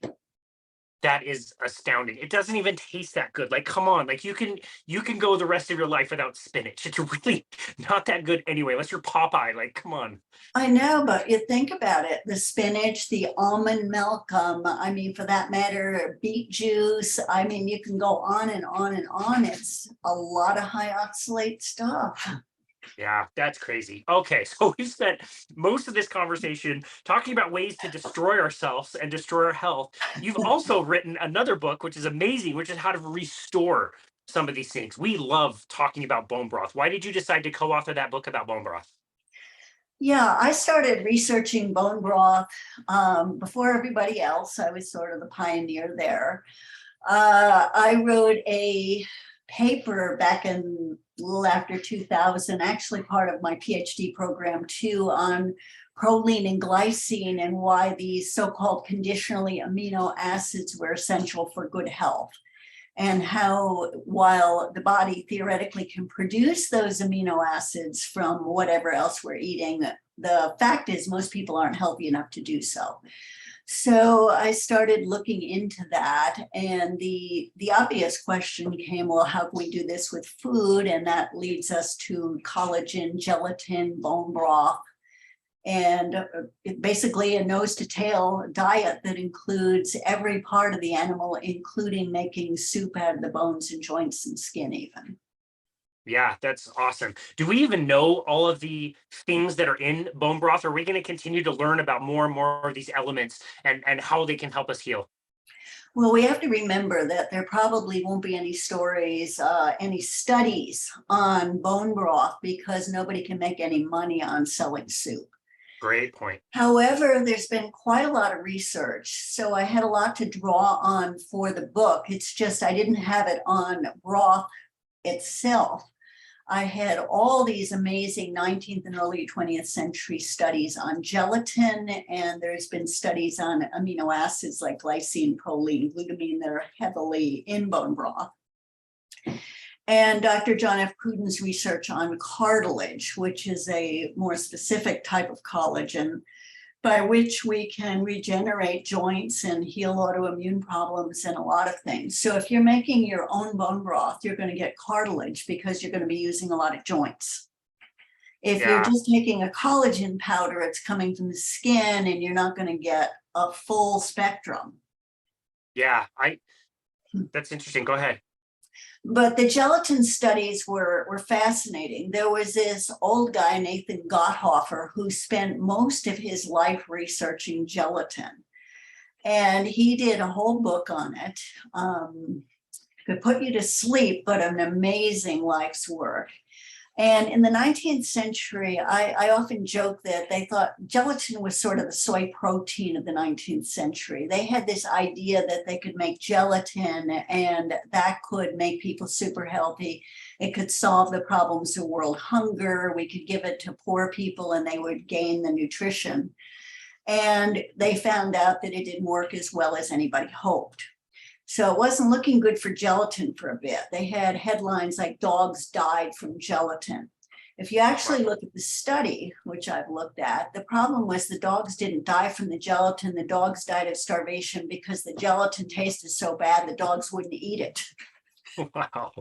That is astounding. It doesn't even taste that good. Like, come on, like you can go the rest of your life without spinach. It's really not that good anyway, unless you're Popeye. Like, come on. I know, but you think about it, the spinach, the almond milk, I mean, for that matter, beet juice. I mean, you can go on and on and on. It's a lot of high oxalate stuff. Yeah, that's crazy. Okay, so we've spent most of this conversation talking about ways to destroy ourselves and destroy our health. You've also written another book, which is amazing, which is how to restore some of these things. We love talking about bone broth. Why did you decide to co-author that book about bone broth? Yeah, I started researching bone broth before everybody else. I was sort of the pioneer there. I wrote a paper back in a little after 2000, actually part of my PhD program too, on proline and glycine and why these so-called conditionally amino acids were essential for good health. And how, while the body theoretically can produce those amino acids from whatever else we're eating, the fact is most people aren't healthy enough to do so. So I started looking into that, and the obvious question came, well, how can we do this with food? And that leads us to collagen, gelatin, bone broth, and basically a nose to tail diet that includes every part of the animal, including making soup out of the bones and joints and skin even. Yeah, that's awesome. Do we even know all of the things that are in bone broth? Or are we going to continue to learn about more and more of these elements and how they can help us heal? Well, we have to remember that there probably won't be any stories, any studies on bone broth because nobody can make any money on selling soup. Great point. However, there's been quite a lot of research, so I had a lot to draw on for the book. It's just I didn't have it on broth itself. I had all these amazing 19th and early 20th century studies on gelatin, and there's been studies on amino acids like glycine, proline, glutamine that are heavily in bone broth. And Dr. John F. Pruden's research on cartilage, which is a more specific type of collagen by which we can regenerate joints and heal autoimmune problems and a lot of things. So if you're making your own bone broth, you're going to get cartilage because you're going to be using a lot of joints. If you're just taking a collagen powder, it's coming from the skin and you're not going to get a full spectrum. Yeah, that's interesting. Go ahead. But the gelatin studies were fascinating. There was this old guy, Nathan Gotthofer, who spent most of his life researching gelatin. And he did a whole book on it. Could put you to sleep, but an amazing life's work. And in the 19th century, I often joke that they thought gelatin was sort of the soy protein of the 19th century. They had this idea that they could make gelatin and that could make people super healthy. It could solve the problems of world hunger. We could give it to poor people and they would gain the nutrition. And they found out that it didn't work as well as anybody hoped. So it wasn't looking good for gelatin for a bit. They had headlines like dogs died from gelatin. If you actually look at the study, which I've looked at, the problem was the dogs didn't die from the gelatin. The dogs died of starvation because the gelatin tasted so bad, the dogs wouldn't eat it. Wow.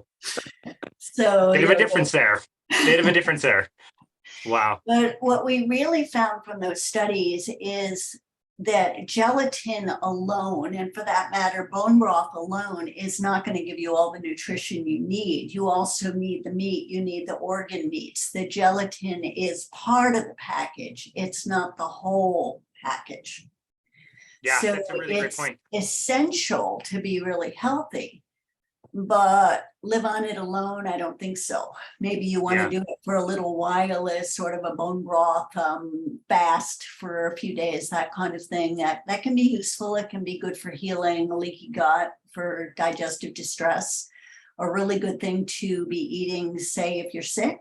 So Bit of a difference there. Bit of a difference there. Wow. But what we really found from those studies is that gelatin alone, and for that matter, bone broth alone, is not going to give you all the nutrition you need. You also need the meat, you need the organ meats. The gelatin is part of the package, it's not the whole package. Yeah, So that's a really great it's point. essential to be really healthy. But live on it alone, I don't think so. Maybe you want to do it for a little while as sort of a bone broth fast for a few days, that kind of thing. That can be useful. It can be good for healing a leaky gut, for digestive distress. A really good thing to be eating, say, if you're sick.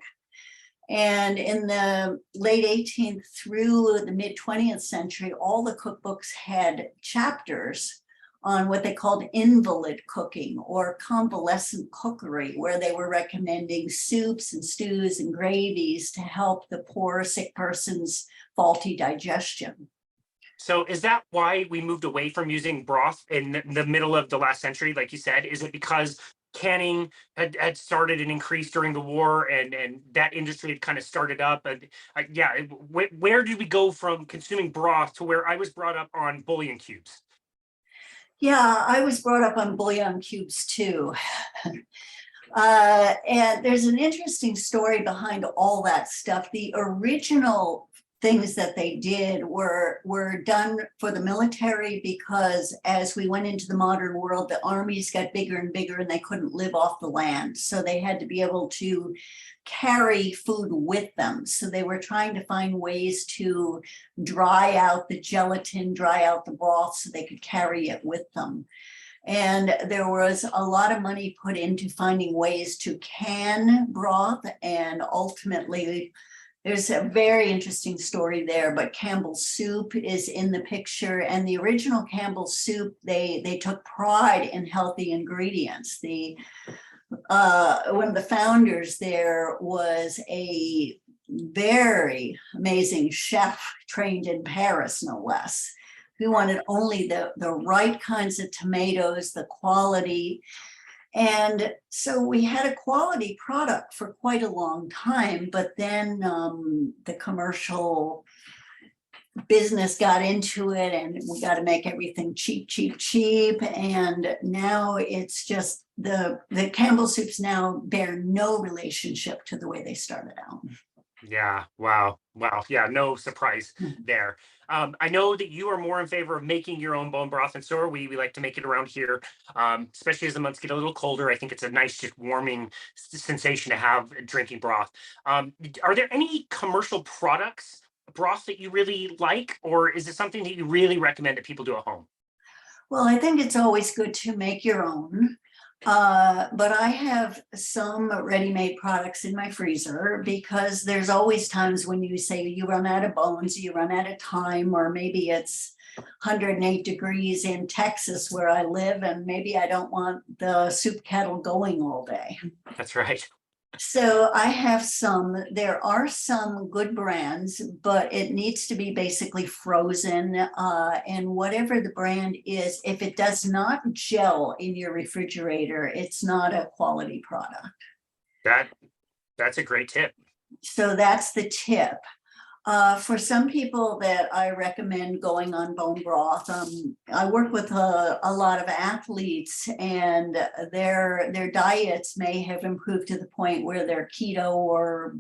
And in the late 18th through the mid 20th century, all the cookbooks had chapters on what they called invalid cooking or convalescent cookery, where they were recommending soups and stews and gravies to help the poor sick person's faulty digestion. So is that why we moved away from using broth in the middle of the last century, like you said? Is it because canning had started and increased during the war, and that industry had kind of started up? And where did we go from consuming broth to where I was brought up on bouillon cubes? Yeah, I was brought up on bouillon cubes too. And there's an interesting story behind all that stuff. The original things that they did were done for the military, because as we went into the modern world, the armies got bigger and bigger and they couldn't live off the land. So they had to be able to carry food with them. So they were trying to find ways to dry out the gelatin, dry out the broth so they could carry it with them. And there was a lot of money put into finding ways to can broth, and ultimately there's a very interesting story there, but Campbell's soup is in the picture. And the original Campbell's soup, they took pride in healthy ingredients. One of the founders there was a very amazing chef trained in Paris, no less, who wanted only the right kinds of tomatoes, the quality. And so we had a quality product for quite a long time, but then the commercial business got into it, and we got to make everything cheap, cheap, cheap. And now it's just the Campbell soups now bear no relationship to the way they started out. Yeah, wow. Yeah, no surprise there. I know that you are more in favor of making your own bone broth, and so are we. We like to make it around here, especially as the months get a little colder. I think it's a nice, just warming sensation to have drinking broth. Are there any commercial products, broth, that you really like, or is it something that you really recommend that people do at home? Well, I think it's always good to make your own. But I have some ready-made products in my freezer, because there's always times when you say you run out of bones, you run out of time, or maybe it's 108 degrees in Texas where I live, and maybe I don't want the soup kettle going all day. That's right. So I have some. There are some good brands, but it needs to be basically frozen. And whatever the brand is, if it does not gel in your refrigerator, it's not a quality product. That's a great tip. So that's the tip. For some people that I recommend going on bone broth, I work with a lot of athletes, and their diets may have improved to the point where they're keto, or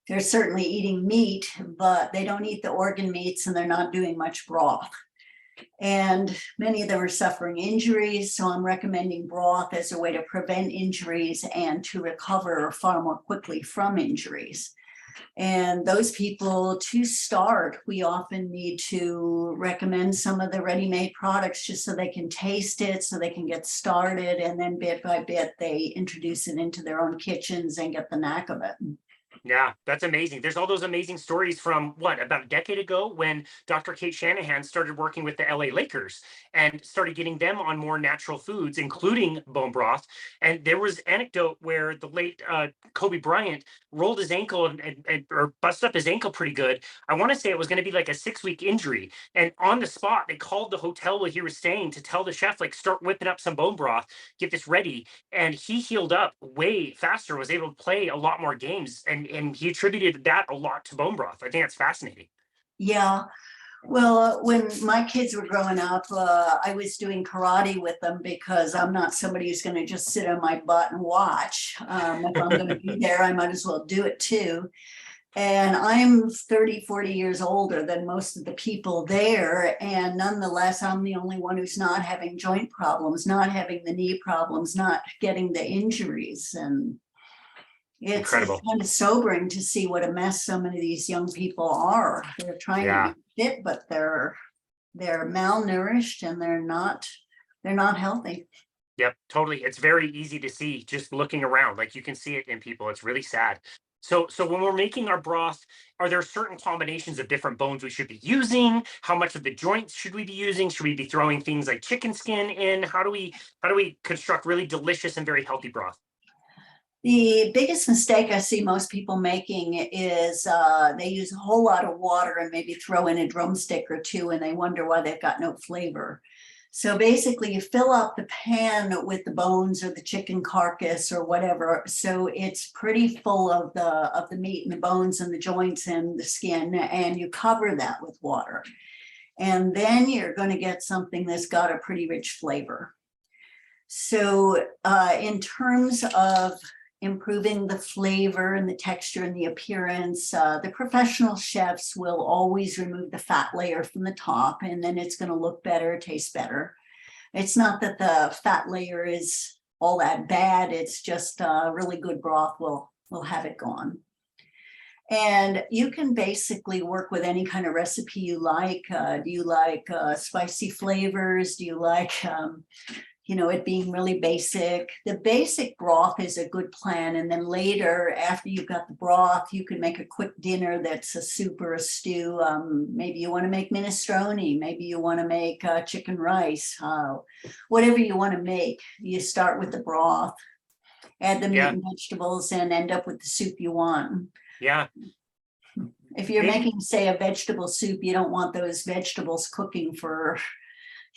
they're certainly eating meat, but they don't eat the organ meats, and they're not doing much broth. And many of them are suffering injuries, so I'm recommending broth as a way to prevent injuries and to recover far more quickly from injuries. And those people, to start, we often need to recommend some of the ready-made products just so they can taste it, so they can get started, and then bit by bit they introduce it into their own kitchens and get the knack of it. Yeah, that's amazing. There's all those amazing stories from about a decade ago, when Dr. Kate Shanahan started working with the LA Lakers and started getting them on more natural foods, including bone broth. And there was anecdote where the late Kobe Bryant rolled his ankle or busted up his ankle pretty good. I want to say it was going to be like a 6-week injury. And on the spot, they called the hotel where he was staying to tell the chef, like, start whipping up some bone broth, get this ready. And he healed up way faster, was able to play a lot more games. And he attributed that a lot to bone broth. I think that's fascinating. Yeah. Well, when my kids were growing up, I was doing karate with them because I'm not somebody who's going to just sit on my butt and watch. If I'm going to be there, I might as well do it too. And I'm 30, 40 years older than most of the people there. And nonetheless, I'm the only one who's not having joint problems, not having the knee problems, not getting the injuries. And it's Incredible. kind of sobering to see what a mess so many of these young people are. They're trying Yeah. to be fit, but they're malnourished and they're not healthy. Yep, totally. It's very easy to see just looking around. Like you can see it in people. It's really sad. So when we're making our broth, are there certain combinations of different bones we should be using? How much of the joints should we be using? Should we be throwing things like chicken skin in? How do we construct really delicious and very healthy broth? The biggest mistake I see most people making is they use a whole lot of water and maybe throw in a drumstick or two, and they wonder why they've got no flavor. So basically, you fill up the pan with the bones or the chicken carcass or whatever, so it's pretty full of the meat and the bones and the joints and the skin, and you cover that with water. And then you're going to get something that's got a pretty rich flavor. So in terms of improving the flavor and the texture and the appearance, the professional chefs will always remove the fat layer from the top, and then it's going to look better, taste better. It's not that the fat layer is all that bad. It's just really good broth will have it gone. And you can basically work with any kind of recipe you like. Do you like spicy flavors? Do you like it being really basic? The basic broth is a good plan. And then later, after you've got the broth, you can make a quick dinner that's a soup or a stew. Maybe you want to make minestrone. Maybe you want to make chicken rice. Whatever you want to make, you start with the broth, add the meat Yeah, and vegetables, and end up with the soup you want. yeah. If you're Maybe making, say, a vegetable soup, you don't want those vegetables cooking for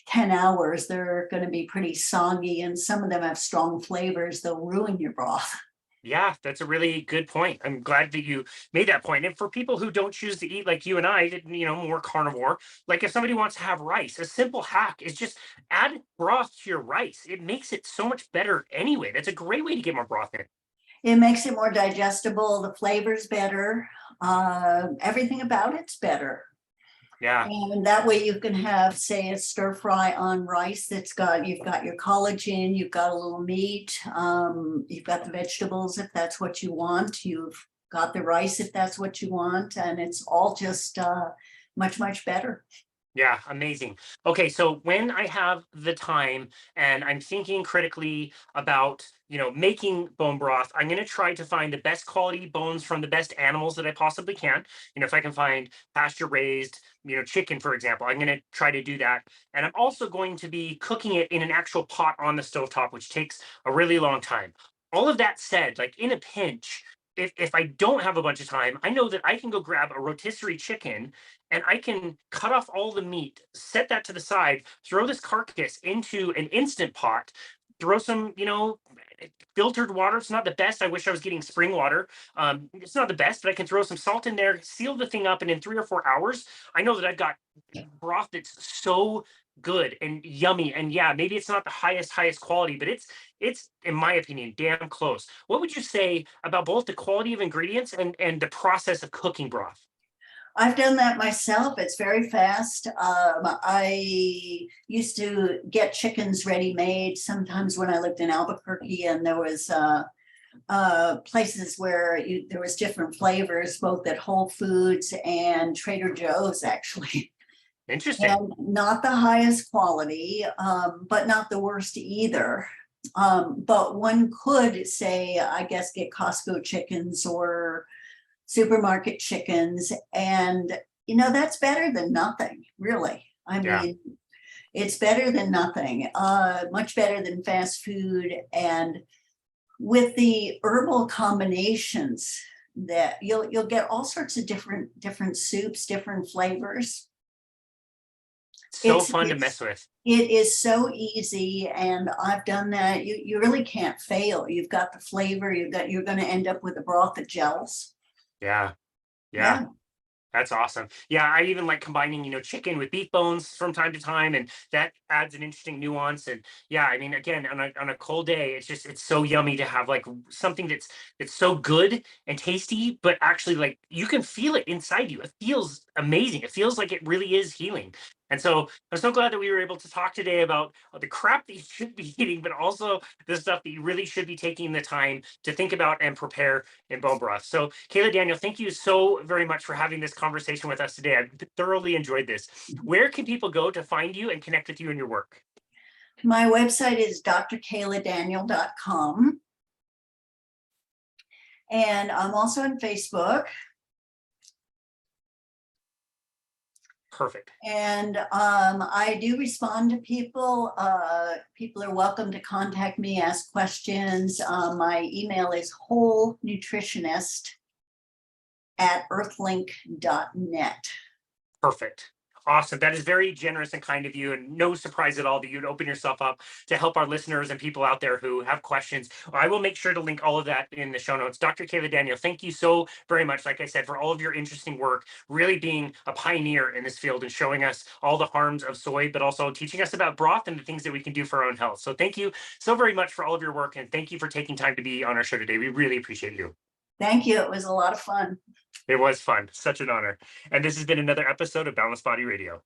10 hours. They're going to be pretty soggy, and some of them have strong flavors. They'll ruin your broth. Yeah, that's a really good point. I'm glad that you made that point. And for people who don't choose to eat like you and I, more carnivore, like if somebody wants to have rice, a simple hack is just add broth to your rice. It makes it so much better anyway. That's a great way to get more broth in. It makes it more digestible. The flavor's better. Everything about it's better. Yeah, And that way you can have, say, a stir fry on rice you've got your collagen, you've got a little meat, you've got the vegetables if that's what you want, you've got the rice if that's what you want, and it's all just much, much better. yeah, amazing. Okay, so when I have the time and I'm thinking critically about, making bone broth, I'm going to try to find the best quality bones from the best animals that I possibly can. If I can find pasture raised, chicken, for example, I'm going to try to do that. And I'm also going to be cooking it in an actual pot on the stovetop, which takes a really long time. All of that said, like in a pinch, if I don't have a bunch of time, I know that I can go grab a rotisserie chicken and I can cut off all the meat, set that to the side, throw this carcass into an instant pot, throw some, filtered water. It's not the best. I wish I was getting spring water. It's not the best, but I can throw some salt in there, seal the thing up, and in 3 or 4 hours, I know that I've got broth that's so good and yummy. And yeah, maybe it's not the highest quality, but it's in my opinion damn close. What would you say about both the quality of ingredients and the process of cooking broth? I've done that myself. It's very fast. I used to get chickens ready made sometimes when I lived in Albuquerque, and there was places where there was different flavors, both at Whole Foods and Trader Joe's, actually. Interesting. And not the highest quality, but not the worst either. But one could say, I guess, get Costco chickens or supermarket chickens, and that's better than nothing, really. I Yeah. mean, it's better than nothing, much better than fast food. And with the herbal combinations, that you'll get all sorts of different soups, different flavors. So It's fun to it's mess with. it is so easy, and I've done that. You really can't fail. You've got the flavor. You're going to end up with a broth that gels. Yeah. Yeah. Yeah. That's awesome. Yeah, I even like combining, chicken with beef bones from time to time, and that adds an interesting nuance. And yeah, I mean, again, on a cold day, it's so yummy to have like something that's so good and tasty, but actually like you can feel it inside you. It feels amazing. It feels like it really is healing. And so I'm so glad that we were able to talk today about the crap that you should be eating, but also the stuff that you really should be taking the time to think about and prepare in bone broth. So, Kaayla Daniel, thank you so very much for having this conversation with us today. I thoroughly enjoyed this. Where can people go to find you and connect with you and your work? My website is drkayladaniel.com. And I'm also on Facebook. Perfect. And I do respond to people. People are welcome to contact me, ask questions. My email is wholenutritionist@earthlink.net. Perfect. Awesome. That is very generous and kind of you, and no surprise at all that you'd open yourself up to help our listeners and people out there who have questions. I will make sure to link all of that in the show notes. Dr. Kaayla Daniel, thank you so very much, like I said, for all of your interesting work, really being a pioneer in this field and showing us all the harms of soy, but also teaching us about broth and the things that we can do for our own health. So thank you so very much for all of your work, and thank you for taking time to be on our show today. We really appreciate you. Thank you. It was a lot of fun. It was fun. Such an honor. And this has been another episode of Boundless Body Radio.